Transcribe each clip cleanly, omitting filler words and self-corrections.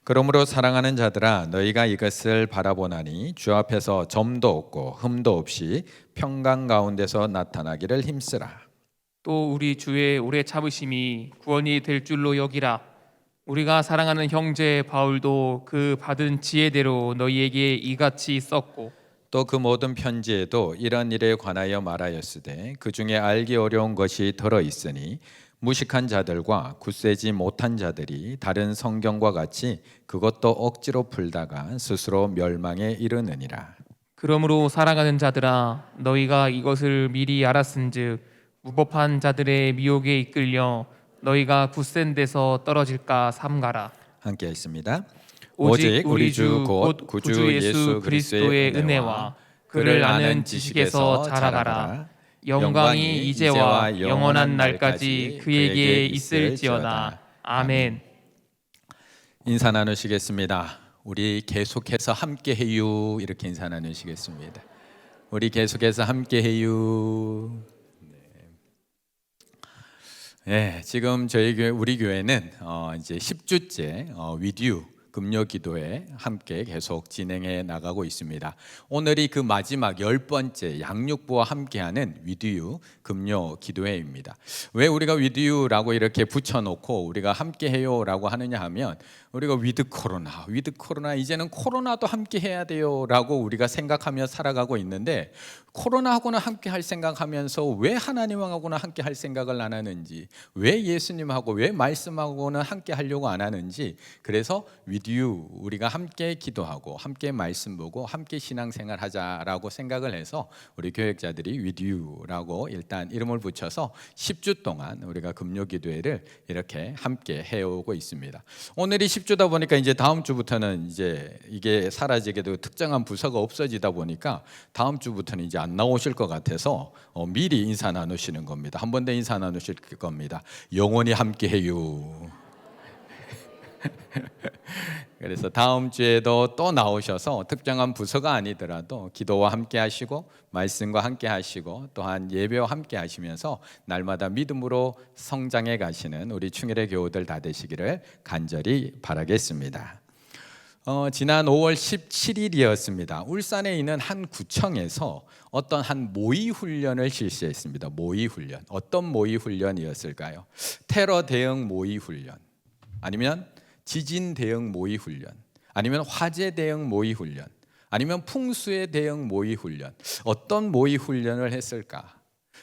그러므로 사랑하는 자들아 너희가 이것을 바라보나니 주 앞에서 점도 없고 흠도 없이 평강 가운데서 나타나기를 힘쓰라. 또 우리 주의 오래 참으심이 구원이 될 줄로 여기라. 우리가 사랑하는 형제 바울도 그 받은 지혜대로 너희에게 이같이 썼고 또 그 모든 편지에도 이런 일에 관하여 말하였으되 그 중에 알기 어려운 것이 들어 있으니 무식한 자들과 굳세지 못한 자들이 다른 성경과 같이 그것도 억지로 풀다가 스스로 멸망에 이르느니라. 그러므로 사랑하는 자들아 너희가 이것을 미리 알았은즉 무법한 자들의 미혹에 이끌려 너희가 굳센 데서 떨어질까 삼가라. 함께 했습니다. 오직 우리 주 곧 구주 예수 그리스도의 은혜와 그를 아는 지식에서 자라가라. 영광이 이제와 영원한 날까지 그에게 있을지어다. 아멘. 인사 나누시겠습니다. 우리 계속해서 함께해요. 이렇게 인사 나누시겠습니다. 우리 계속해서 함께해요. 네, 지금 저희 교회 우리 교회는 이제 10주째 위드유 금요 기도회 함께 계속 진행해 나가고 있습니다. 오늘이 그 마지막 10번째 양육부와 함께하는 위드유 금요 기도회입니다. 왜 우리가 위드유라고 이렇게 붙여놓고 우리가 함께해요라고 하느냐 하면 우리가 위드 코로나 이제는 코로나도 함께해야 돼요라고 우리가 생각하며 살아가고 있는데 코로나하고는 함께할 생각하면서 왜 하나님하고는 함께할 생각을 안 하는지, 왜 예수님하고 왜 말씀하고는 함께하려고 안 하는지, 그래서 위드유 우리가 함께 기도하고 함께 말씀 보고 함께 신앙생활 하자라고 생각을 해서 우리 교역자들이 위드유라고 일단 이름을 붙여서 10주 동안 우리가 금요 기도회를 이렇게 함께 해오고 있습니다. 오늘이 10주다 보니까 이제 다음 주부터는 이제 이게 사라지게 되고 특정한 부서가 없어지다 보니까 다음 주부터는 이제 안 나오실 것 같아서 미리 인사 나누시는 겁니다. 한 번 더 인사 나누실 겁니다. 영원히 함께해요. 그래서 다음 주에도 또 나오셔서 특정한 부서가 아니더라도 기도와 함께 하시고 말씀과 함께 하시고 또한 예배와 함께 하시면서 날마다 믿음으로 성장해 가시는 우리 충일의 교우들 다 되시기를 간절히 바라겠습니다. 지난 5월 17일이었습니다. 울산에 있는 한 구청에서 어떤 한 모의 훈련을 실시했습니다. 모의 훈련. 어떤 모의 훈련이었을까요? 테러 대응 모의 훈련. 아니면 지진 대응 모의 훈련, 아니면 화재 대응 모의 훈련, 아니면 풍수에 대응 모의 훈련. 어떤 모의 훈련을 했을까?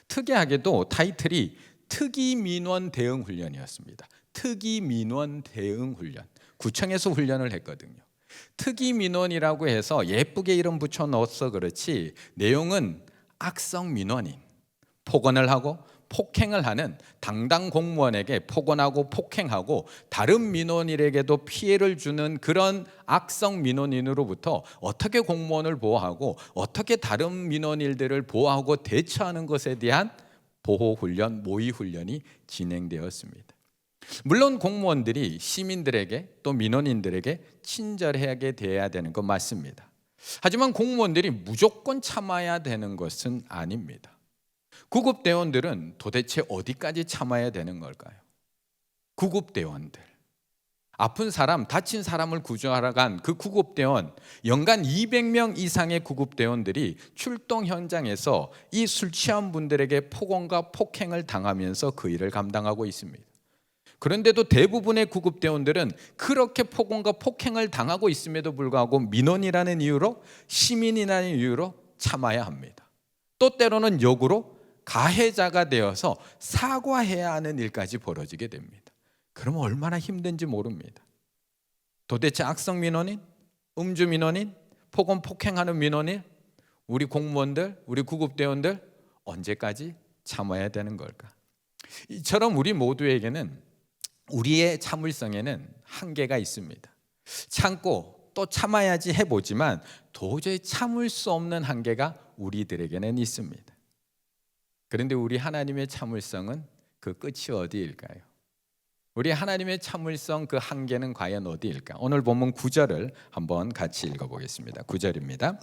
특이하게도 타이틀이 특이민원 대응 훈련이었습니다. 특이민원 대응 훈련. 구청에서 훈련을 했거든요. 특이민원이라고 해서 예쁘게 이름 붙여 넣어서 그렇지 내용은 악성 민원인, 폭언을 하고 폭행을 하는 당당 공무원에게 폭언하고 폭행하고 다른 민원인에게도 피해를 주는 그런 악성 민원인으로부터 어떻게 공무원을 보호하고 어떻게 다른 민원인들을 보호하고 대처하는 것에 대한 보호훈련, 모의훈련이 진행되었습니다. 물론 공무원들이 시민들에게 또 민원인들에게 친절하게 대해야 되는 건 맞습니다. 하지만 공무원들이 무조건 참아야 되는 것은 아닙니다. 구급대원들은 도대체 어디까지 참아야 되는 걸까요? 구급대원들, 아픈 사람, 다친 사람을 구조하러 간 그 구급대원, 연간 200명 이상의 구급대원들이 출동 현장에서 이 술 취한 분들에게 폭언과 폭행을 당하면서 그 일을 감당하고 있습니다. 그런데도 대부분의 구급대원들은 그렇게 폭언과 폭행을 당하고 있음에도 불구하고 민원이라는 이유로, 시민이라는 이유로 참아야 합니다. 또 때로는 역으로 가해자가 되어서 사과해야 하는 일까지 벌어지게 됩니다. 그러면 얼마나 힘든지 모릅니다. 도대체 악성 민원인, 음주 민원인, 폭언 폭행하는 민원인, 우리 공무원들, 우리 구급대원들 언제까지 참아야 되는 걸까? 이처럼 우리 모두에게는 우리의 참을성에는 한계가 있습니다. 참고 또 참아야지 해보지만 도저히 참을 수 없는 한계가 우리들에게는 있습니다. 그런데 우리 하나님의 참을성은 그 끝이 어디일까요? 우리 하나님의 참을성 그 한계는 과연 어디일까? 오늘 본문 9절을 한번 같이 읽어보겠습니다. 9절입니다.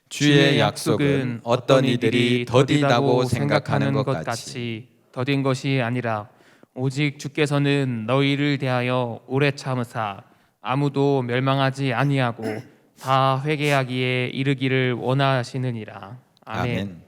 주의 약속은 어떤 이들이 더디다고 생각하는 것 같이 더딘 것이 아니라 오직 주께서는 너희를 대하여 오래 참으사 아무도 멸망하지 아니하고 다 회개하기에 이르기를 원하시느니라. 아멘. 아멘.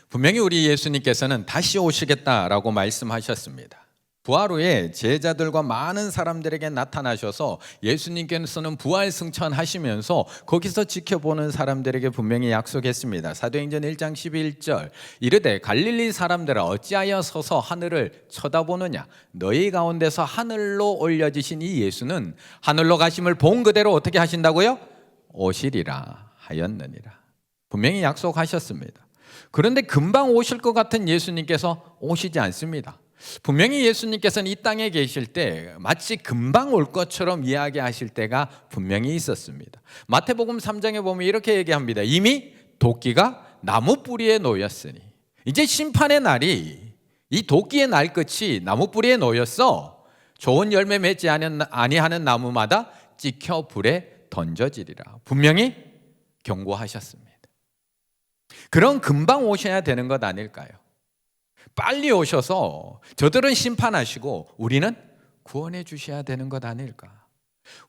분명히 우리 예수님께서는 다시 오시겠다라고 말씀하셨습니다. 부활 후에 제자들과 많은 사람들에게 나타나셔서 예수님께서는 부활 승천하시면서 거기서 지켜보는 사람들에게 분명히 약속했습니다. 사도행전 1장 11절 이르되 갈릴리 사람들아 어찌하여 서서 하늘을 쳐다보느냐 너희 가운데서 하늘로 올려지신 이 예수는 하늘로 가심을 본 그대로 어떻게 하신다고요? 오시리라 하였느니라. 분명히 약속하셨습니다. 그런데 금방 오실 것 같은 예수님께서 오시지 않습니다. 분명히 예수님께서는 이 땅에 계실 때 마치 금방 올 것처럼 이야기하실 때가 분명히 있었습니다. 마태복음 3장에 보면 이렇게 얘기합니다. 이미 도끼가 나무 뿌리에 놓였으니 이제 심판의 날이 이 도끼의 날 끝이 나무 뿌리에 놓였어. 좋은 열매 맺지 아니하는 나무마다 찍혀 불에 던져지리라. 분명히 경고하셨습니다. 그런 금방 오셔야 되는 것 아닐까요? 빨리 오셔서 저들은 심판하시고 우리는 구원해 주셔야 되는 것 아닐까?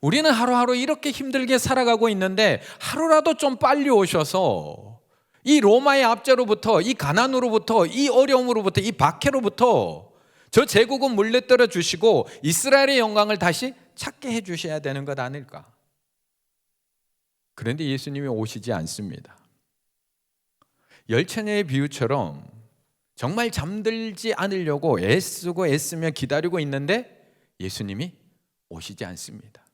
우리는 하루하루 이렇게 힘들게 살아가고 있는데 하루라도 좀 빨리 오셔서 이 로마의 압제로부터 이 가난으로부터 이 어려움으로부터 이 박해로부터 저 제국은 물려떨어 주시고 이스라엘의 영광을 다시 찾게 해 주셔야 되는 것 아닐까? 그런데 예수님이 오시지 않습니다. 열처녀의 비유처럼 정말 잠들지 않으려고 애쓰며 기다리고 있는데 예수님이 오시지 않습니다.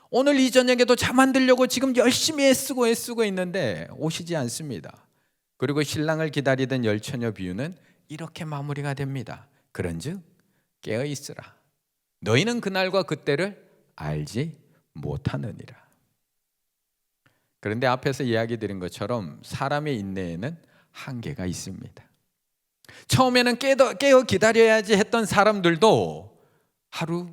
오늘 이 저녁에도 잠 안 들려고 지금 열심히 애쓰고 있는데 오시지 않습니다. 그리고 신랑을 기다리던 열처녀 비유는 이렇게 마무리가 됩니다. 그런즉 깨어 있으라. 너희는 그날과 그때를 알지 못하느니라. 그런데 앞에서 이야기 드린 것처럼 사람의 인내에는 한계가 있습니다. 처음에는 깨어 기다려야지 했던 사람들도 하루,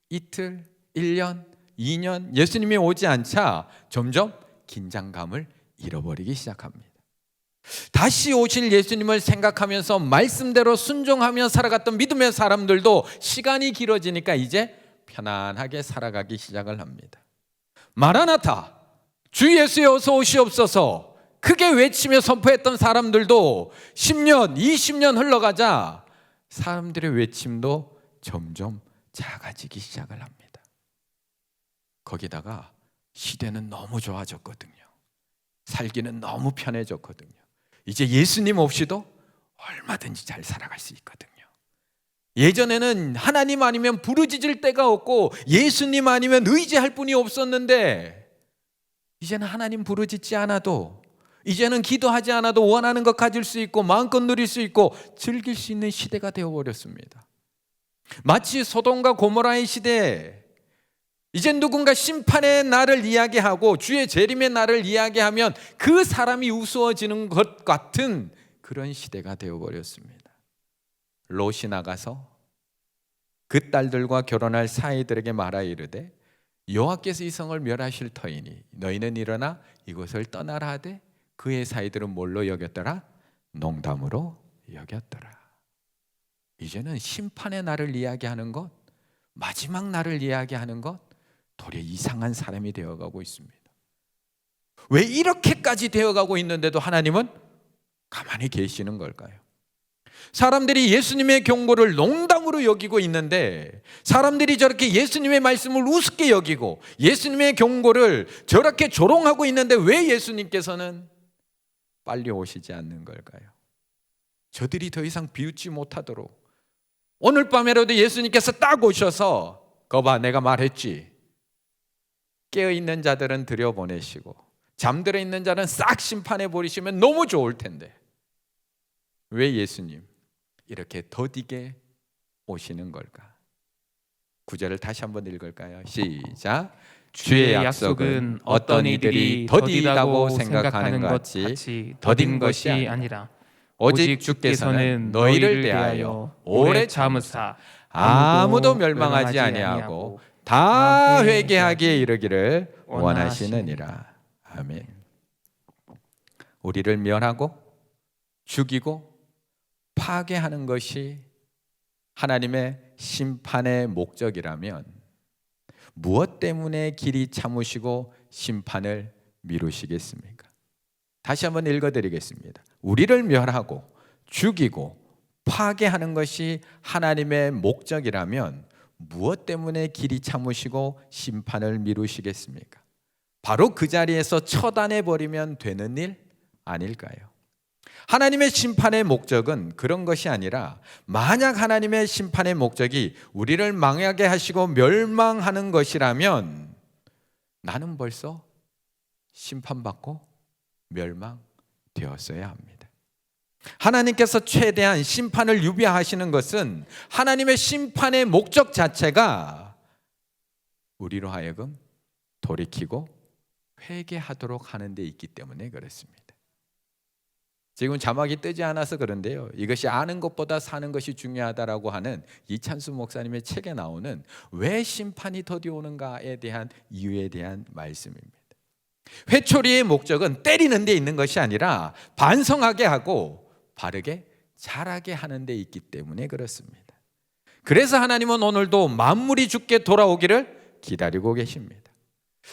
이틀, 1년, 2년 예수님이 오지 않자 점점 긴장감을 잃어버리기 시작합니다. 다시 오실 예수님을 생각하면서 말씀대로 순종하며 살아갔던 믿음의 사람들도 시간이 길어지니까 이제 편안하게 살아가기 시작을 합니다. 마라나타, 주 예수여 어서 오시옵소서 크게 외치며 선포했던 사람들도 10년, 20년 흘러가자 사람들의 외침도 점점 작아지기 시작을 합니다. 거기다가 시대는 너무 좋아졌거든요. 살기는 너무 편해졌거든요. 이제 예수님 없이도 얼마든지 잘 살아갈 수 있거든요. 예전에는 하나님 아니면 부르짖을 데가 없고 예수님 아니면 의지할 분이 없었는데 이제는 하나님 부르짖지 않아도 이제는 기도하지 않아도 원하는 것 가질 수 있고 마음껏 누릴 수 있고 즐길 수 있는 시대가 되어버렸습니다. 마치 소돔과 고모라의 시대에 이제 누군가 심판의 날을 이야기하고 주의 재림의 날을 이야기하면 그 사람이 우스워지는 것 같은 그런 시대가 되어버렸습니다. 롯이 나가서 그 딸들과 결혼할 사이들에게 말하 이르되 여호와께서 이 성을 멸하실 터이니 너희는 일어나 이곳을 떠나라 하되 그의 사이들은 뭘로 여겼더라? 농담으로 여겼더라. 이제는 심판의 날을 이야기하는 것, 마지막 날을 이야기하는 것 도리어 이상한 사람이 되어가고 있습니다. 왜 이렇게까지 되어가고 있는데도 하나님은 가만히 계시는 걸까요? 사람들이 예수님의 경고를 농담으로 여기고 있는데 사람들이 저렇게 예수님의 말씀을 우습게 여기고 예수님의 경고를 저렇게 조롱하고 있는데 왜 예수님께서는 빨리 오시지 않는 걸까요? 저들이 더 이상 비웃지 못하도록 오늘 밤에라도 예수님께서 딱 오셔서 거봐 내가 말했지. 깨어있는 자들은 들여보내시고 잠들어 있는 자는 싹 심판해 버리시면 너무 좋을 텐데 왜 예수님 이렇게 더디게 오시는 걸까? 9절을 다시 한번 읽을까요? 시작. 주의 약속은 어떤 이들이 더디다고 생각하는 것 같이 더딘 것이 아니라 오직 주께서는 너희를 대하여 오래 참으사 아무도 멸망하지 아니하고 다 회개하기에 이르기를 원하시느니라. 아멘. 우리를 멸하고 죽이고 파괴하는 것이 하나님의 심판의 목적이라면 무엇 때문에 길이 참으시고 심판을 미루시겠습니까? 다시 한번 읽어드리겠습니다. 우리를 멸하고 죽이고 파괴하는 것이 하나님의 목적이라면 무엇 때문에 길이 참으시고 심판을 미루시겠습니까? 바로 그 자리에서 처단해버리면 되는 일 아닐까요? 하나님의 심판의 목적은 그런 것이 아니라, 만약 하나님의 심판의 목적이 우리를 망하게 하시고 멸망하는 것이라면 나는 벌써 심판받고 멸망되었어야 합니다. 하나님께서 최대한 심판을 유비하시는 것은 하나님의 심판의 목적 자체가 우리로 하여금 돌이키고 회개하도록 하는 데 있기 때문에 그렇습니다. 지금 자막이 뜨지 않아서 그런데요, 이것이 아는 것보다 사는 것이 중요하다라고 하는 이찬수 목사님의 책에 나오는 왜 심판이 더디오는가에 대한 이유에 대한 말씀입니다. 회초리의 목적은 때리는 데 있는 것이 아니라 반성하게 하고 바르게 자라게 하는 데 있기 때문에 그렇습니다. 그래서 하나님은 오늘도 만물이 주께 돌아오기를 기다리고 계십니다.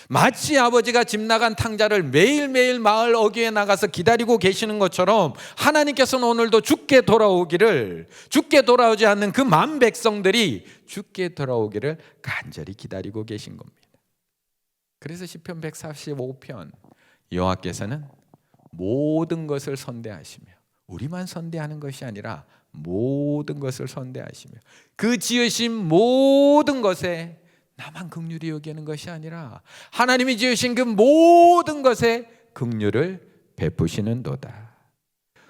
마치 아버지가 집 나간 탕자를 매일매일 마을 어귀에 나가서 기다리고 계시는 것처럼 하나님께서는 오늘도 주께 돌아오기를, 주께 돌아오지 않는 그 만 백성들이 주께 돌아오기를 간절히 기다리고 계신 겁니다. 그래서 시편 145편 여호와께서는 모든 것을 선대하시며, 우리만 선대하는 것이 아니라 모든 것을 선대하시며, 그 지으신 모든 것에 나만 긍휼히 여기는 것이 아니라 하나님이 지으신 그 모든 것에 긍휼을 베푸시는도다.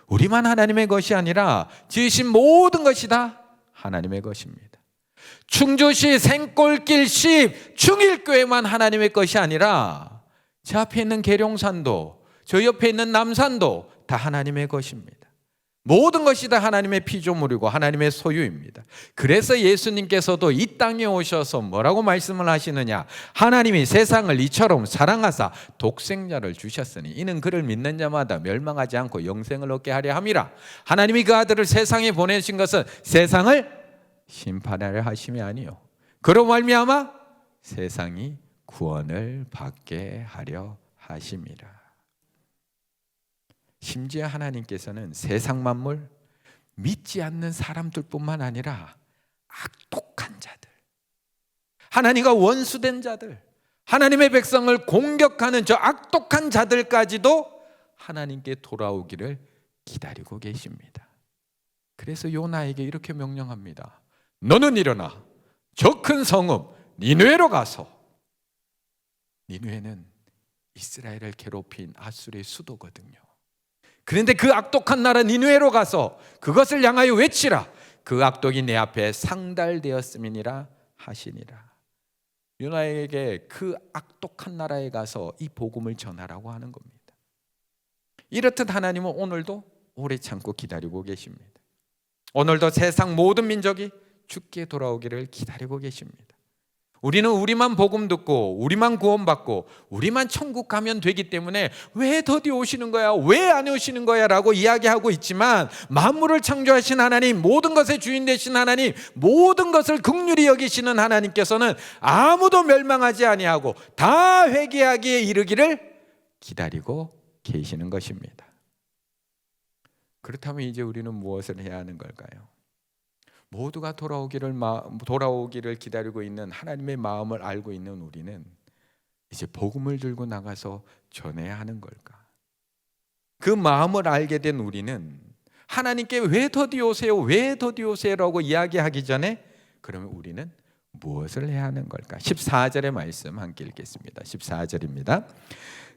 우리만 하나님의 것이 아니라 지으신 모든 것이 다 하나님의 것입니다. 충주시 생골길 10 충일교회만 하나님의 것이 아니라 제 앞에 있는 계룡산도, 저 옆에 있는 남산도 다 하나님의 것입니다. 모든 것이 다 하나님의 피조물이고 하나님의 소유입니다. 그래서 예수님께서도 이 땅에 오셔서 뭐라고 말씀을 하시느냐? 하나님이 세상을 이처럼 사랑하사 독생자를 주셨으니 이는 그를 믿는 자마다 멸망하지 않고 영생을 얻게 하려 함이라. 하나님이 그 아들을 세상에 보내신 것은 세상을 심판하려 하심이 아니요, 그로 말미암아 세상이 구원을 받게 하려 하심이라. 심지어 하나님께서는 세상 만물, 믿지 않는 사람들뿐만 아니라 악독한 자들, 하나님과 원수된 자들, 하나님의 백성을 공격하는 저 악독한 자들까지도 하나님께 돌아오기를 기다리고 계십니다. 그래서 요나에게 이렇게 명령합니다. 너는 일어나 저 큰 성읍 니느웨로 가서, 니느웨는 이스라엘을 괴롭힌 아수르의 수도거든요. 그런데 그 악독한 나라 니느웨로 가서 그것을 향하여 외치라. 그 악독이 내 앞에 상달되었음이니라 하시니라. 요나에게 그 악독한 나라에 가서 이 복음을 전하라고 하는 겁니다. 이렇듯 하나님은 오늘도 오래 참고 기다리고 계십니다. 오늘도 세상 모든 민족이 주께 돌아오기를 기다리고 계십니다. 우리는 우리만 복음 듣고 우리만 구원받고 우리만 천국 가면 되기 때문에 왜 더디 오시는 거야? 왜 안 오시는 거야? 라고 이야기하고 있지만, 만물을 창조하신 하나님, 모든 것의 주인 되신 하나님, 모든 것을 긍휼히 여기시는 하나님께서는 아무도 멸망하지 아니하고 다 회개하기에 이르기를 기다리고 계시는 것입니다. 그렇다면 이제 우리는 무엇을 해야 하는 걸까요? 모두가 돌아오기를 기다리고 있는 하나님의 마음을 알고 있는 우리는 이제 복음을 들고 나가서 전해야 하는 걸까? 그 마음을 알게 된 우리는 하나님께 왜 더디 오세요? 왜 더디 오세요라고 이야기하기 전에 그러면 우리는 무엇을 해야 하는 걸까? 14절의 말씀 함께 읽겠습니다. 14절입니다.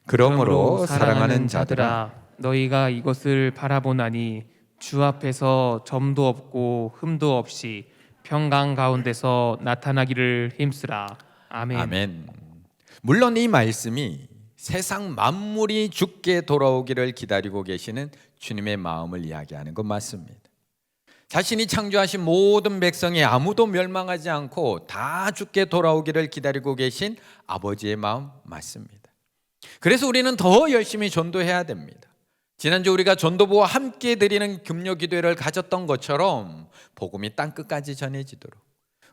그러므로 사랑하는 자들아, 너희가 이것을 바라보나니 주 앞에서 점도 없고 흠도 없이 평강 가운데서 나타나기를 힘쓰라. 아멘. 아멘. 물론 이 말씀이 세상 만물이 주께 돌아오기를 기다리고 계시는 주님의 마음을 이야기하는 것 맞습니다. 자신이 창조하신 모든 백성이 아무도 멸망하지 않고 다 주께 돌아오기를 기다리고 계신 아버지의 마음 맞습니다. 그래서 우리는 더 열심히 전도해야 됩니다. 지난주 우리가 전도부와 함께 드리는 금요 기도회를 가졌던 것처럼 복음이 땅끝까지 전해지도록,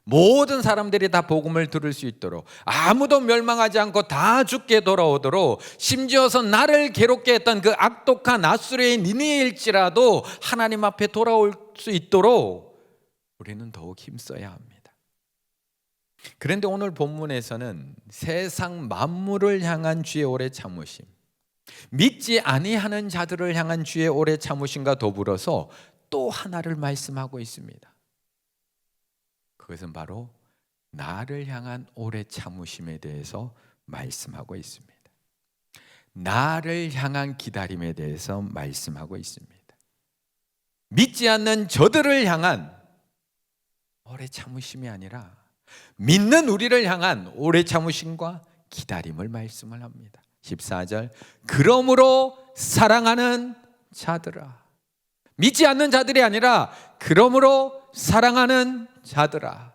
모든 사람들이 다 복음을 들을 수 있도록, 아무도 멸망하지 않고 다 죽게 돌아오도록, 심지어서 나를 괴롭게 했던 그 악독한 아수르의 니느웨일지라도 하나님 앞에 돌아올 수 있도록 우리는 더욱 힘써야 합니다. 그런데 오늘 본문에서는 세상 만물을 향한 주의 오래 참으심, 믿지 아니하는 자들을 향한 주의 오래 참으심과 더불어서 또 하나를 말씀하고 있습니다. 그것은 바로 나를 향한 오래 참으심에 대해서 말씀하고 있습니다. 나를 향한 기다림에 대해서 말씀하고 있습니다. 믿지 않는 저들을 향한 오래 참으심이 아니라 믿는 우리를 향한 오래 참으심과 기다림을 말씀을 합니다. 14절, 그러므로 사랑하는 자들아. 믿지 않는 자들이 아니라 그러므로 사랑하는 자들아,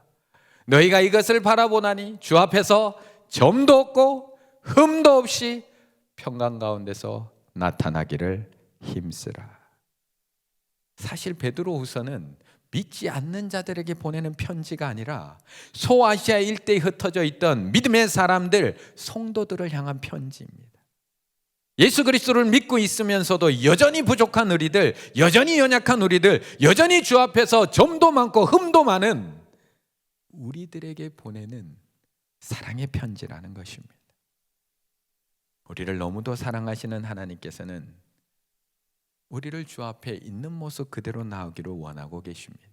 너희가 이것을 바라보나니 주 앞에서 점도 없고 흠도 없이 평강 가운데서 나타나기를 힘쓰라. 사실 베드로후서는 믿지 않는 자들에게 보내는 편지가 아니라 소아시아 일대에 흩어져 있던 믿음의 사람들, 성도들을 향한 편지입니다. 예수 그리스도를 믿고 있으면서도 여전히 부족한 우리들, 여전히 연약한 우리들, 여전히 주 앞에서 점도 많고 흠도 많은 우리들에게 보내는 사랑의 편지라는 것입니다. 우리를 너무도 사랑하시는 하나님께서는 우리를 주 앞에 있는 모습 그대로 나오기를 원하고 계십니다.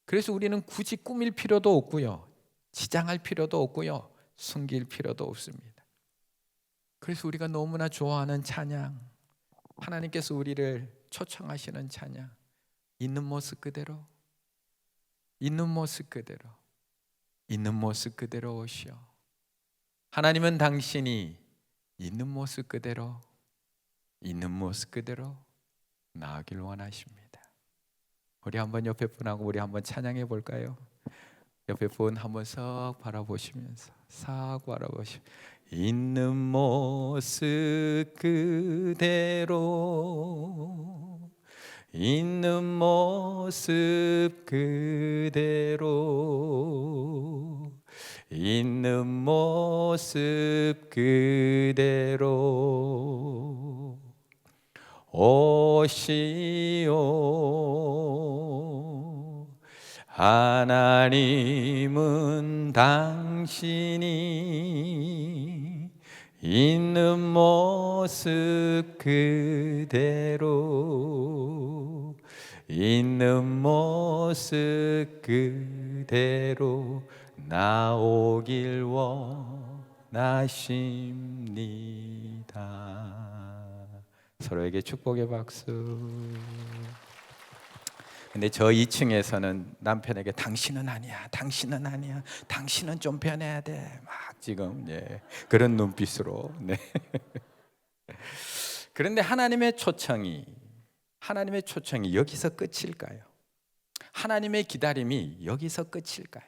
그래서 우리는 굳이 꾸밀 필요도 없고요, 지장할 필요도 없고요, 숨길 필요도 없습니다. 그래서 우리가 너무나 좋아하는 찬양, 하나님께서 우리를 초청하시는 찬양, 있는 모습 그대로, 있는 모습 그대로, 있는 모습 그대로 오시오. 하나님은 당신이 있는 모습 그대로, 있는 모습 그대로 나아길 원하십니다. 우리 한번 옆에 분하고 우리 한번 찬양해 볼까요? 옆에 분 한번 싹 바라보시면서, 싹 바라보시면서, 있는 모습 그대로, 있는 모습 그대로, 있는 모습 그대로 오시오. 하나님은 당신이 있는 모습 그대로, 있는 모습 그대로 나오길 원하십니다. 서로에게 축복의 박수. 근데 저 2층에서는 남편에게 당신은 아니야, 당신은 아니야, 당신은 좀 변해야 돼, 막 지금 그런 눈빛으로. 그런데 하나님의 초청이 여기서 끝일까요? 하나님의 기다림이 여기서 끝일까요?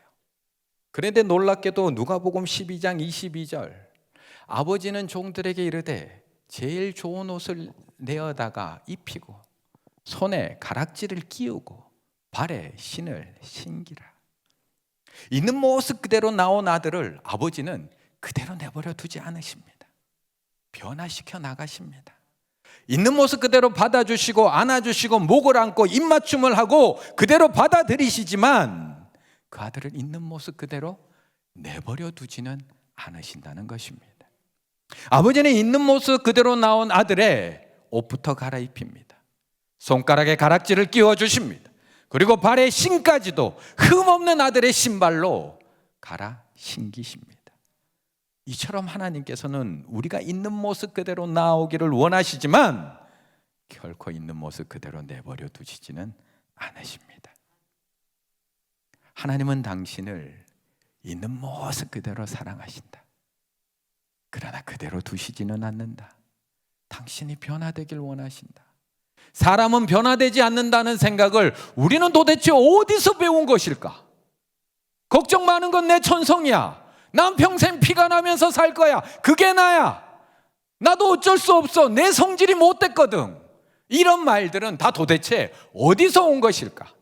그런데 놀랍게도 누가복음 12장 22절, 아버지는 종들에게 이르되 제일 좋은 옷을 내어다가 입히고 손에 가락지를 끼우고 발에 신을 신기라. 있는 모습 그대로 나온 아들을 아버지는 그대로 내버려 두지 않으십니다. 변화시켜 나가십니다. 있는 모습 그대로 받아주시고 안아주시고 목을 안고 입맞춤을 하고 그대로 받아들이시지만 그 아들을 있는 모습 그대로 내버려 두지는 않으신다는 것입니다. 아버지는 있는 모습 그대로 나온 아들의 옷부터 갈아입힙니다. 손가락에 가락지를 끼워 주십니다. 그리고 발에 신까지도 흠없는 아들의 신발로 갈아 신기십니다. 이처럼 하나님께서는 우리가 있는 모습 그대로 나오기를 원하시지만 결코 있는 모습 그대로 내버려 두시지는 않으십니다. 하나님은 당신을 있는 모습 그대로 사랑하신다. 그러나 그대로 두시지는 않는다. 당신이 변화되길 원하신다. 사람은 변화되지 않는다는 생각을 우리는 도대체 어디서 배운 것일까? 걱정 많은 건 내 천성이야. 난 평생 피가 나면서 살 거야. 그게 나야. 나도 어쩔 수 없어. 내 성질이 못됐거든. 이런 말들은 다 도대체 어디서 온 것일까?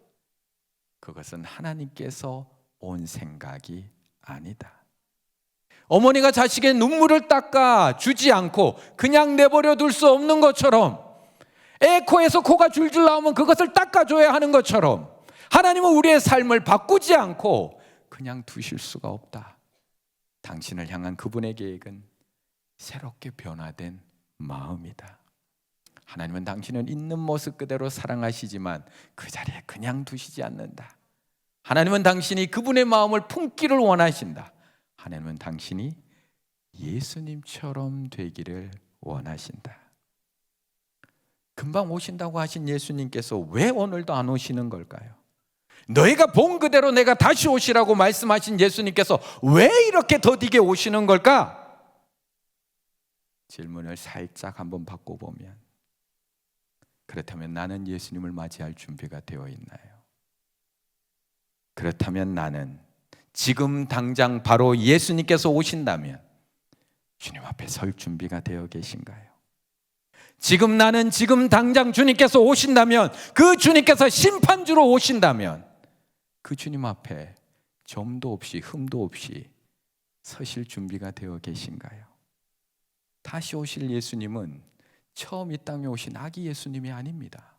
그것은 하나님께서 온 생각이 아니다. 어머니가 자식의 눈물을 닦아 주지 않고 그냥 내버려 둘 수 없는 것처럼, 애 코에서 코가 줄줄 나오면 그것을 닦아줘야 하는 것처럼, 하나님은 우리의 삶을 바꾸지 않고 그냥 두실 수가 없다. 당신을 향한 그분의 계획은 새롭게 변화된 마음이다. 하나님은 당신을 있는 모습 그대로 사랑하시지만 그 자리에 그냥 두시지 않는다. 하나님은 당신이 그분의 마음을 품기를 원하신다. 하나님은 당신이 예수님처럼 되기를 원하신다. 금방 오신다고 하신 예수님께서 왜 오늘도 안 오시는 걸까요? 너희가 본 그대로 내가 다시 오시라고 말씀하신 예수님께서 왜 이렇게 더디게 오시는 걸까? 질문을 살짝 한번 바꿔보면, 그렇다면 나는 예수님을 맞이할 준비가 되어 있나요? 그렇다면 나는 지금 당장 바로 예수님께서 오신다면 주님 앞에 설 준비가 되어 계신가요? 지금 나는 지금 당장 주님께서 오신다면, 그 주님께서 심판주로 오신다면 그 주님 앞에 점도 없이 흠도 없이 서실 준비가 되어 계신가요? 다시 오실 예수님은 처음 이 땅에 오신 아기 예수님이 아닙니다.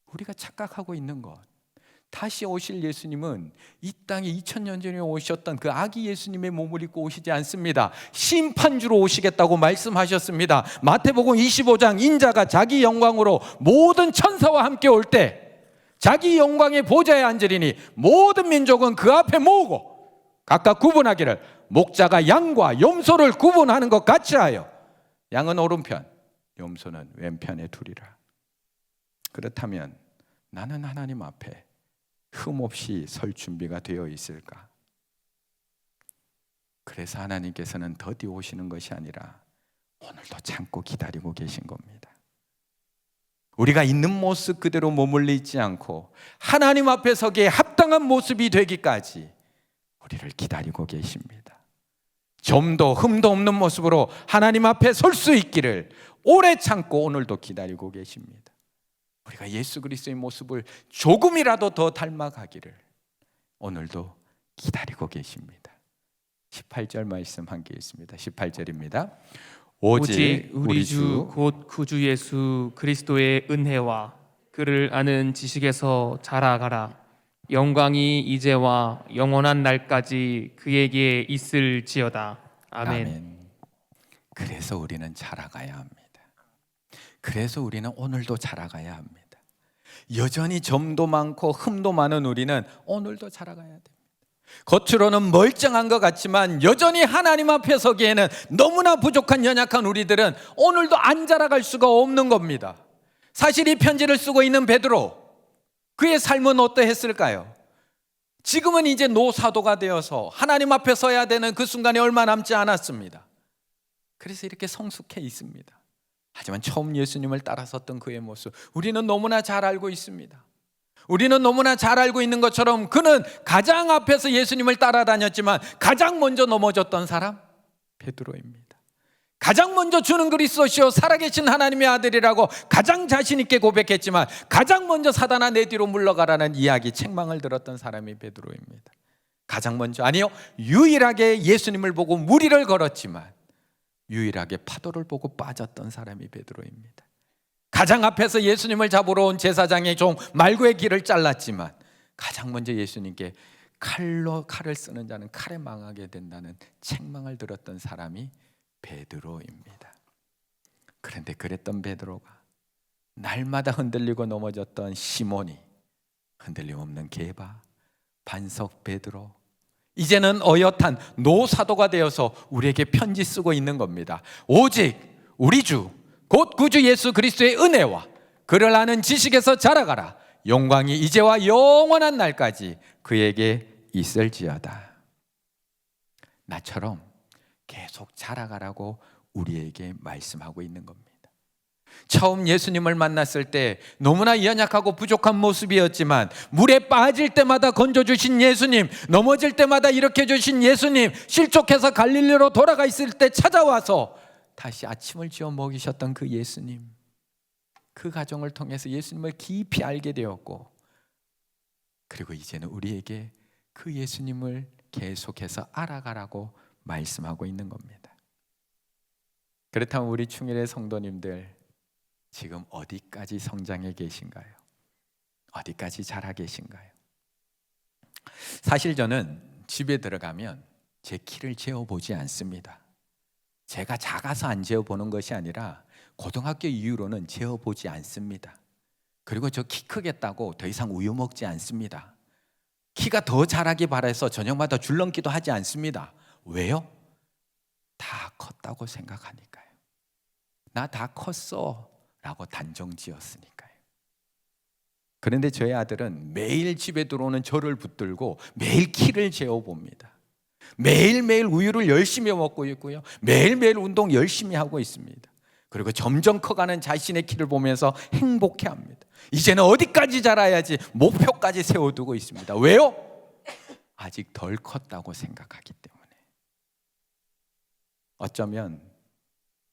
우리가 착각하고 있는 것, 다시 오실 예수님은 이 땅에 2000년 전에 오셨던 그 아기 예수님의 몸을 입고 오시지 않습니다. 심판주로 오시겠다고 말씀하셨습니다. 마태복음 25장, 인자가 자기 영광으로 모든 천사와 함께 올 때 자기 영광의 보좌에 앉으리니 모든 민족은 그 앞에 모으고 각각 구분하기를 목자가 양과 염소를 구분하는 것 같이 하여 양은 오른편, 염소는 왼편에 두리라. 그렇다면 나는 하나님 앞에 흠없이 설 준비가 되어 있을까? 그래서 하나님께서는 더디 오시는 것이 아니라 오늘도 참고 기다리고 계신 겁니다. 우리가 있는 모습 그대로 머물러 있지 않고 하나님 앞에 서기에 합당한 모습이 되기까지 우리를 기다리고 계십니다. 점도 흠도 없는 모습으로 하나님 앞에 설 수 있기를 오래 참고 오늘도 기다리고 계십니다. 우리가 예수 그리스도의 모습을 조금이라도 더 닮아가기를 오늘도 기다리고 계십니다. 18절 말씀 함께 있습니다. 18절입니다. 오직 우리 주 곧 구주 예수 그리스도의 은혜와 그를 아는 지식에서 자라가라. 영광이 이제와 영원한 날까지 그에게 있을지어다. 아멘. 그래서 우리는 자라가야 합니다. 그래서 우리는 오늘도 자라가야 합니다. 여전히 점도 많고 흠도 많은 우리는 오늘도 자라가야 됩니다. 겉으로는 멀쩡한 것 같지만 여전히 하나님 앞에 서기에는 너무나 부족한 연약한 우리들은 오늘도 안 자라갈 수가 없는 겁니다. 사실 이 편지를 쓰고 있는 베드로, 그의 삶은 어떠했을까요? 지금은 이제 노사도가 되어서 하나님 앞에 서야 되는 그 순간이 얼마 남지 않았습니다. 그래서 이렇게 성숙해 있습니다. 하지만 처음 예수님을 따라섰던 그의 모습 우리는 너무나 잘 알고 있습니다. 우리는 너무나 잘 알고 있는 것처럼 그는 가장 앞에서 예수님을 따라다녔지만 가장 먼저 넘어졌던 사람 베드로입니다. 가장 먼저 주는 그리스도시요 살아계신 하나님의 아들이라고 가장 자신 있게 고백했지만 가장 먼저 사단아 내 뒤로 물러가라는 이야기 책망을 들었던 사람이 베드로입니다. 가장 먼저, 아니요, 유일하게 예수님을 보고 무리를 걸었지만 유일하게 파도를 보고 빠졌던 사람이 베드로입니다. 가장 앞에서 예수님을 잡으러 온 제사장의 종 말고의 길을 잘랐지만 가장 먼저 예수님께 칼을 쓰는 자는 칼에 망하게 된다는 책망을 들었던 사람이 베드로입니다. 그런데 그랬던 베드로가 날마다 흔들리고 넘어졌던 시몬이 흔들림 없는 게바, 반석 베드로, 이제는 어엿한 노사도가 되어서 우리에게 편지 쓰고 있는 겁니다. 오직 우리 주 곧 구주 예수 그리스도의 은혜와 그를 아는 지식에서 자라가라. 영광이 이제와 영원한 날까지 그에게 있을지어다. 나처럼 계속 자라가라고 우리에게 말씀하고 있는 겁니다. 처음 예수님을 만났을 때 너무나 연약하고 부족한 모습이었지만 물에 빠질 때마다 건져주신 예수님, 넘어질 때마다 일으켜주신 예수님, 실족해서 갈릴리로 돌아가 있을 때 찾아와서 다시 아침을 지어 먹이셨던 그 예수님, 그 가정을 통해서 예수님을 깊이 알게 되었고, 그리고 이제는 우리에게 그 예수님을 계속해서 알아가라고 말씀하고 있는 겁니다. 그렇다면 우리 충일의 성도님들 지금 어디까지 성장해 계신가요? 어디까지 자라 계신가요? 사실 저는 집에 들어가면 제 키를 재어보지 않습니다. 제가 작아서 안 재어보는 것이 아니라 고등학교 이후로는 재어보지 않습니다. 그리고 저 키 크겠다고 더 이상 우유 먹지 않습니다. 키가 더 자라기 바라서 저녁마다 줄넘기도 하지 않습니다. 왜요? 다 컸다고 생각하니까요. 나 다 컸어 라고 단정 지었으니까요. 그런데 저희 아들은 매일 집에 들어오는 저를 붙들고 매일 키를 재어봅니다. 매일매일 우유를 열심히 먹고 있고요, 매일매일 운동 열심히 하고 있습니다. 그리고 점점 커가는 자신의 키를 보면서 행복해합니다. 이제는 어디까지 자라야지 목표까지 세워두고 있습니다. 왜요? 아직 덜 컸다고 생각하기 때문에. 어쩌면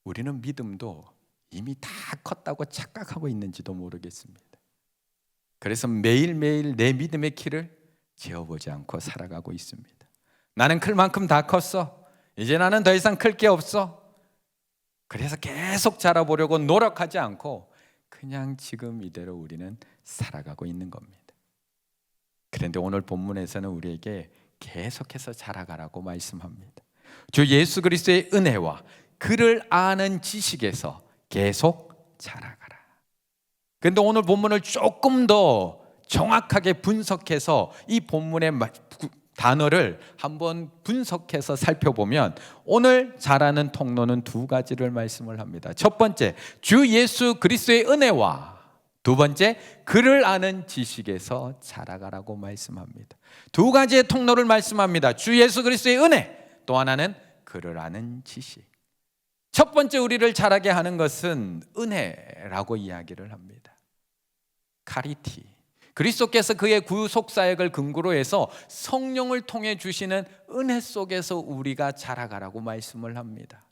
우리는 믿음도 이미 다 컸다고 착각하고 있는지도 모르겠습니다. 그래서 매일매일 내 믿음의 키를 재어보지 않고 살아가고 있습니다. 나는 클 만큼 다 컸어. 이제 나는 더 이상 클 게 없어. 그래서 계속 자라보려고 노력하지 않고 그냥 지금 이대로 우리는 살아가고 있는 겁니다. 그런데 오늘 본문에서는 우리에게 계속해서 자라가라고 말씀합니다. 주 예수 그리스도의 은혜와 그를 아는 지식에서 계속 자라가라. 그런데 오늘 본문을 조금 더 정확하게 분석해서 이 본문의 단어를 한번 분석해서 살펴보면 오늘 자라는 통로는 두 가지를 말씀을 합니다. 첫 번째, 주 예수 그리스도의 은혜와 두 번째, 그를 아는 지식에서 자라가라고 말씀합니다. 두 가지의 통로를 말씀합니다. 주 예수 그리스도의 은혜, 또 하나는 그를 아는 지식. 첫 번째 우리를 자라게 하는 것은 은혜라고 이야기를 합니다. 카리티. 그리스도께서 그의 구속사역을 근거로 해서 성령을 통해 주시는 은혜 속에서 우리가 자라가라고 말씀을 합니다.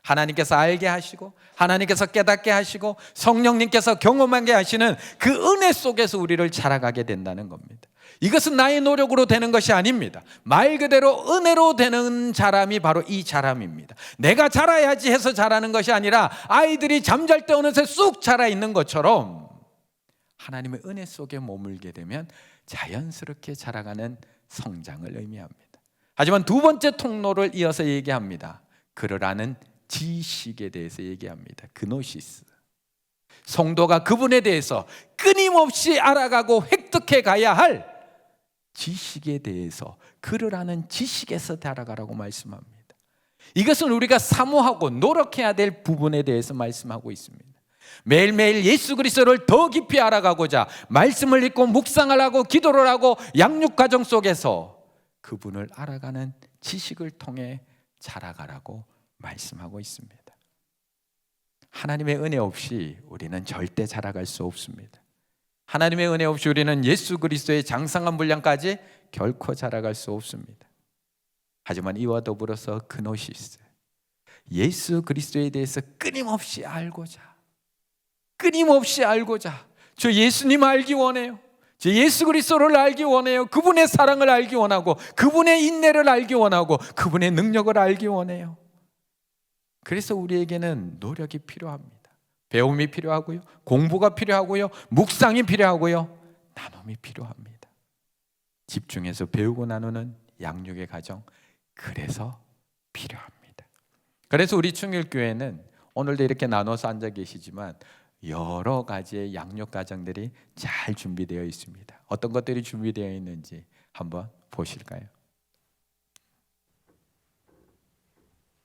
하나님께서 알게 하시고 하나님께서 깨닫게 하시고 성령님께서 경험하게 하시는 그 은혜 속에서 우리를 자라가게 된다는 겁니다. 이것은 나의 노력으로 되는 것이 아닙니다. 말 그대로 은혜로 되는 자람이 바로 이 자람입니다. 내가 자라야지 해서 자라는 것이 아니라 아이들이 잠잘 때 어느새 쑥 자라 있는 것처럼 하나님의 은혜 속에 머물게 되면 자연스럽게 자라가는 성장을 의미합니다. 하지만 두 번째 통로를 이어서 얘기합니다. 그를 아는 지식에 대해서 얘기합니다. 그노시스. 성도가 그분에 대해서 끊임없이 알아가고 획득해 가야 할 지식에 대해서, 그를 아는 지식에서 자라가라고 말씀합니다. 이것은 우리가 사모하고 노력해야 될 부분에 대해서 말씀하고 있습니다. 매일매일 예수 그리스도를 더 깊이 알아가고자 말씀을 읽고 묵상을 하고 기도를 하고 양육 과정 속에서 그분을 알아가는 지식을 통해 자라가라고 말씀하고 있습니다. 하나님의 은혜 없이 우리는 절대 자라갈 수 없습니다. 하나님의 은혜 없이 우리는 예수 그리스도의 장성한 분량까지 결코 자라갈 수 없습니다. 하지만 이와 더불어서 그노시스, 예수 그리스도에 대해서 끊임없이 알고자, 저 예수님 알기 원해요. 저 예수 그리스도를 알기 원해요. 그분의 사랑을 알기 원하고 그분의 인내를 알기 원하고 그분의 능력을 알기 원해요. 그래서 우리에게는 노력이 필요합니다. 배움이 필요하고요, 공부가 필요하고요, 묵상이 필요하고요, 나눔이 필요합니다. 집중해서 배우고 나누는 양육의 과정, 그래서 필요합니다. 그래서 우리 충일교회는 오늘도 이렇게 나눠서 앉아 계시지만 여러 가지의 양육 과정들이 잘 준비되어 있습니다. 어떤 것들이 준비되어 있는지 한번 보실까요?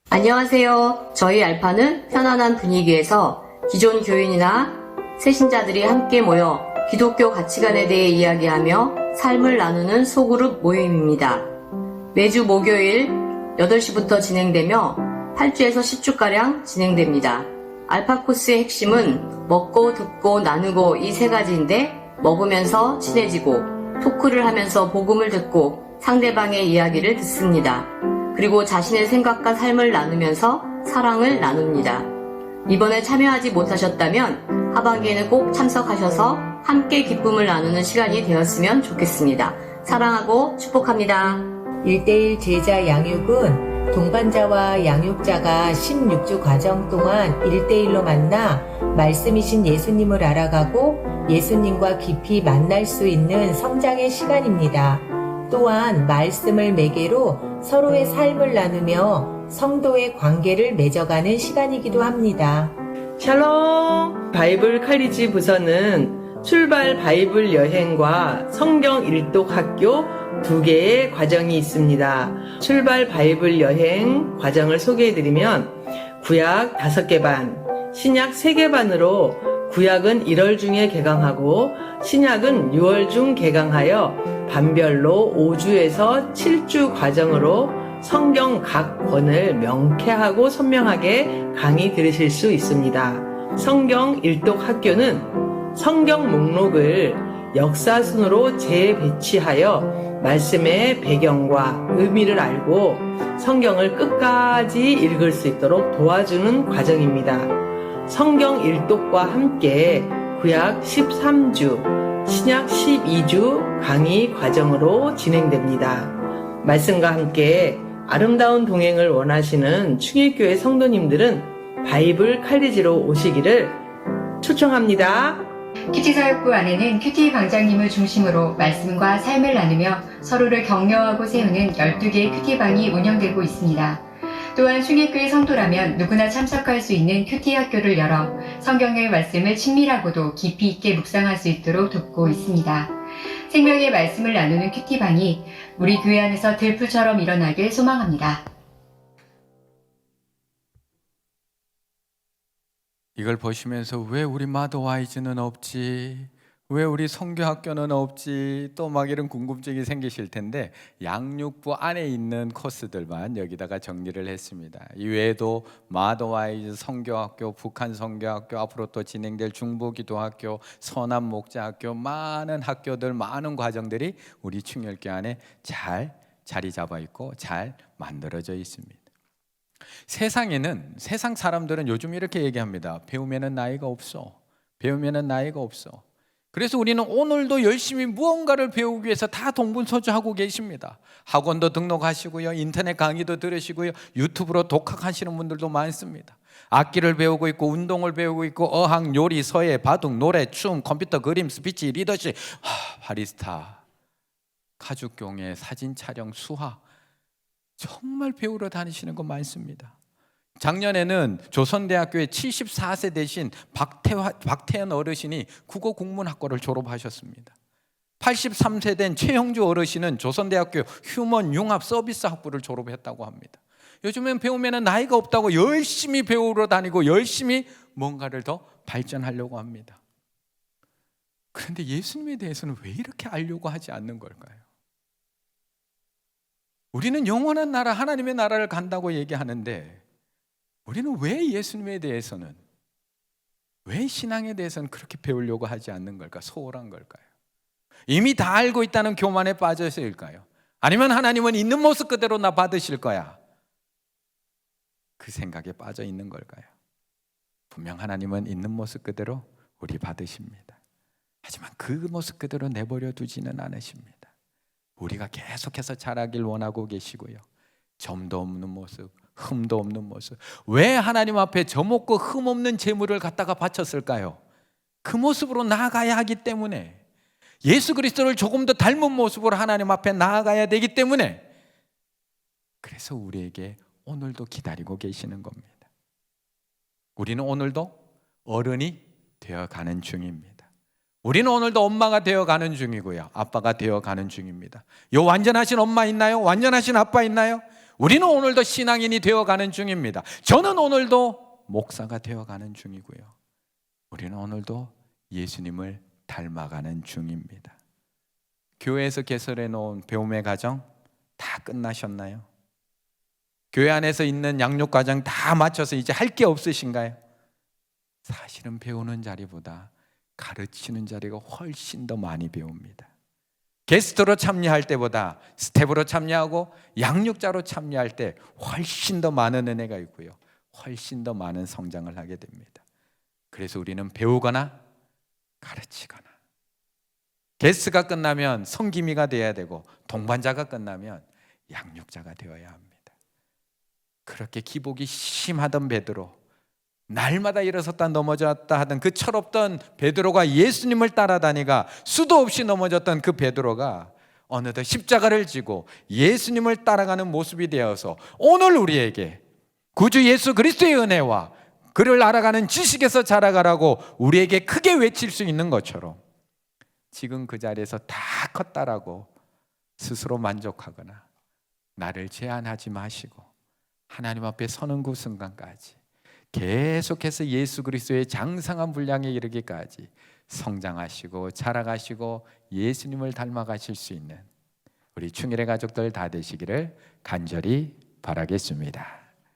안녕하세요. 저희 알파는 편안한 분위기에서 기존 교인이나 새신자들이 함께 모여 기독교 가치관에 대해 이야기하며 삶을 나누는 소그룹 모임입니다. 매주 목요일 8시부터 진행되며 8주에서 10주가량 진행됩니다. 알파 코스의 핵심은 먹고 듣고 나누고 이 세 가지인데, 먹으면서 친해지고 토크를 하면서 복음을 듣고 상대방의 이야기를 듣습니다. 그리고 자신의 생각과 삶을 나누면서 사랑을 나눕니다. 이번에 참여하지 못하셨다면 하반기에는 꼭 참석하셔서 함께 기쁨을 나누는 시간이 되었으면 좋겠습니다. 사랑하고 축복합니다. 1대1 제자 양육은 동반자와 양육자가 16주 과정 동안 1대1로 만나 말씀이신 예수님을 알아가고 예수님과 깊이 만날 수 있는 성장의 시간입니다. 또한 말씀을 매개로 서로의 삶을 나누며 성도의 관계를 맺어가는 시간이기도 합니다. 샬롬! 바이블 칼리지 부서는 출발 바이블 여행과 성경 일독 학교 두 개의 과정이 있습니다. 출발 바이블 여행 과정을 소개해드리면 구약 5개 반, 신약 3개 반으로 구약은 1월 중에 개강하고 신약은 6월 중 개강하여 반별로 5주에서 7주 과정으로 성경 각 권을 명쾌하고 선명하게 강의 들으실 수 있습니다. 성경 일독 학교는 성경 목록을 역사순으로 재배치하여 말씀의 배경과 의미를 알고 성경을 끝까지 읽을 수 있도록 도와주는 과정입니다. 성경 일독과 함께 구약 13주, 신약 12주 강의 과정으로 진행됩니다. 말씀과 함께 아름다운 동행을 원하시는 충일교회 성도님들은 바이블 칼리지로 오시기를 초청합니다. 큐티 사역부 안에는 큐티 방장님을 중심으로 말씀과 삶을 나누며 서로를 격려하고 세우는 12개의 큐티방이 운영되고 있습니다. 또한 충일교회 성도라면 누구나 참석할 수 있는 큐티 학교를 열어 성경의 말씀을 친밀하고도 깊이 있게 묵상할 수 있도록 돕고 있습니다. 생명의 말씀을 나누는 큐티방이 우리 교회 안에서 들풀처럼 일어나길 소망합니다. 이걸 보시면서 왜 우리 마더와이즈는 없지? 왜 우리 성교학교는 없지? 또 막 이런 궁금증이 생기실 텐데 양육부 안에 있는 코스들만 여기다가 정리를 했습니다. 이외에도 마더와이즈 성교학교, 북한 성교학교, 앞으로 또 진행될 중보기도학교, 선한 목자학교, 많은 학교들, 많은 과정들이 우리 충혈교 안에 잘 자리 잡아 있고 잘 만들어져 있습니다. 세상 사람들은 요즘 이렇게 얘기합니다. 배우면은 나이가 없어. 배우면은 나이가 없어. 그래서 우리는 오늘도 열심히 무언가를 배우기 위해서 다 동분서주하고 계십니다. 학원도 등록하시고요, 인터넷 강의도 들으시고요, 유튜브로 독학하시는 분들도 많습니다. 악기를 배우고 있고 운동을 배우고 있고 어학, 요리, 서예, 바둑, 노래, 춤, 컴퓨터, 그림, 스피치, 리더십, 바리스타, 가죽공예, 사진 촬영, 수학, 정말 배우러 다니시는 거 많습니다. 작년에는 조선대학교의 74세 되신 박태현 어르신이 국어국문학과를 졸업하셨습니다. 83세 된 최형주 어르신은 조선대학교 휴먼융합서비스학부를 졸업했다고 합니다. 요즘엔 배우면 나이가 없다고 열심히 배우러 다니고 열심히 뭔가를 더 발전하려고 합니다. 그런데 예수님에 대해서는 왜 이렇게 알려고 하지 않는 걸까요? 우리는 영원한 나라, 하나님의 나라를 간다고 얘기하는데 우리는 왜 예수님에 대해서는, 왜 신앙에 대해서는 그렇게 배우려고 하지 않는 걸까? 소홀한 걸까요? 이미 다 알고 있다는 교만에 빠져서일까요? 아니면 하나님은 있는 모습 그대로 나 받으실 거야, 그 생각에 빠져 있는 걸까요? 분명 하나님은 있는 모습 그대로 우리 받으십니다. 하지만 그 모습 그대로 내버려 두지는 않으십니다. 우리가 계속해서 자라길 원하고 계시고요, 점도 없는 모습, 흠도 없는 모습. 왜 하나님 앞에 점 없고 흠 없는 제물을 갖다가 바쳤을까요? 그 모습으로 나아가야 하기 때문에, 예수 그리스도를 조금 더 닮은 모습으로 하나님 앞에 나아가야 되기 때문에, 그래서 우리에게 오늘도 기다리고 계시는 겁니다. 우리는 오늘도 어른이 되어가는 중입니다. 우리는 오늘도 엄마가 되어가는 중이고요, 아빠가 되어가는 중입니다. 요 완전하신 엄마 있나요? 완전하신 아빠 있나요? 우리는 오늘도 신앙인이 되어가는 중입니다. 저는 오늘도 목사가 되어가는 중이고요, 우리는 오늘도 예수님을 닮아가는 중입니다. 교회에서 개설해 놓은 배움의 과정 다 끝나셨나요? 교회 안에서 있는 양육 과정 다 마쳐서 이제 할 게 없으신가요? 사실은 배우는 자리보다 가르치는 자리가 훨씬 더 많이 배웁니다. 게스트로 참여할 때보다 스텝으로 참여하고 양육자로 참여할 때 훨씬 더 많은 은혜가 있고요, 훨씬 더 많은 성장을 하게 됩니다. 그래서 우리는 배우거나 가르치거나 게스가 끝나면 성기미가 되어야 되고 동반자가 끝나면 양육자가 되어야 합니다. 그렇게 기복이 심하던 베드로, 날마다 일어섰다 넘어졌다 하던 그 철없던 베드로가 예수님을 따라다니가 수도 없이 넘어졌던 그 베드로가 어느덧 십자가를 지고 예수님을 따라가는 모습이 되어서 오늘 우리에게 구주 예수 그리스도의 은혜와 그를 알아가는 지식에서 자라가라고 우리에게 크게 외칠 수 있는 것처럼 지금 그 자리에서 다 컸다라고 스스로 만족하거나 나를 제한하지 마시고 하나님 앞에 서는 그 순간까지 계속해서 예수 그리스도의 장성한 분량에 이르기까지 성장하시고 자라가시고 예수님을 닮아가실 수 있는 우리 충일의 가족들 다 되시기를 간절히 바라겠습니다.